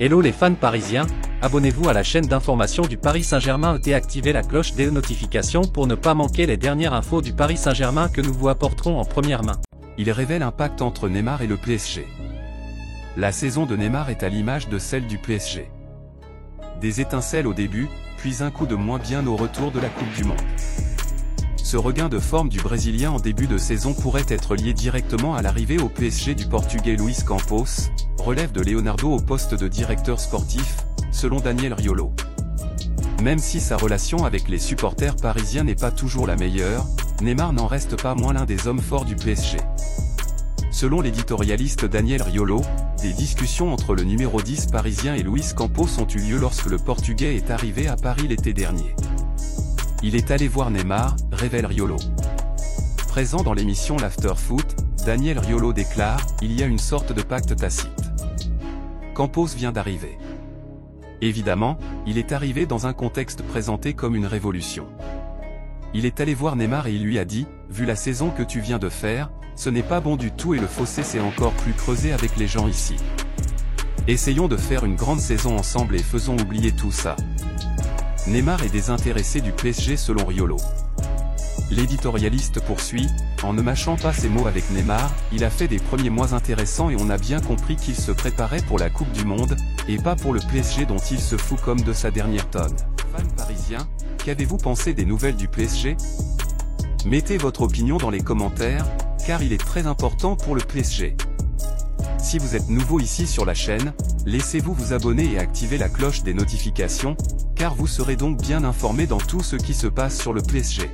Hello les fans parisiens, abonnez-vous à la chaîne d'information du Paris Saint-Germain et activez la cloche des notifications pour ne pas manquer les dernières infos du Paris Saint-Germain que nous vous apporterons en première main. Il révèle un pacte entre Neymar et le PSG. La saison de Neymar est à l'image de celle du PSG. Des étincelles au début, puis un coup de moins bien au retour de la Coupe du Monde. Ce regain de forme du Brésilien en début de saison pourrait être lié directement à l'arrivée au PSG du Portugais Luis Campos, relève de Leonardo au poste de directeur sportif, selon Daniel Riolo. Même si sa relation avec les supporters parisiens n'est pas toujours la meilleure, Neymar n'en reste pas moins l'un des hommes forts du PSG. Selon l'éditorialiste Daniel Riolo, des discussions entre le numéro 10 parisien et Luis Campos ont eu lieu lorsque le Portugais est arrivé à Paris l'été dernier. Il est allé voir Neymar, révèle Riolo. Présent dans l'émission l'After Foot, Daniel Riolo déclare « Il y a une sorte de pacte tacite. Campos vient d'arriver. Évidemment, il est arrivé dans un contexte présenté comme une révolution. Il est allé voir Neymar et il lui a dit « Vu la saison que tu viens de faire, ce n'est pas bon du tout et le fossé s'est encore plus creusé avec les gens ici. Essayons de faire une grande saison ensemble et faisons oublier tout ça. » Neymar est désintéressé du PSG selon Riolo. L'éditorialiste poursuit, en ne mâchant pas ses mots avec Neymar, il a fait des premiers mois intéressants et on a bien compris qu'il se préparait pour la Coupe du Monde, et pas pour le PSG dont il se fout comme de sa dernière tonne. Fans parisiens, qu'avez-vous pensé des nouvelles du PSG? Mettez votre opinion dans les commentaires, car il est très important pour le PSG. Si vous êtes nouveau ici sur la chaîne, laissez-vous vous abonner et activer la cloche des notifications, car vous serez donc bien informé dans tout ce qui se passe sur le PSG.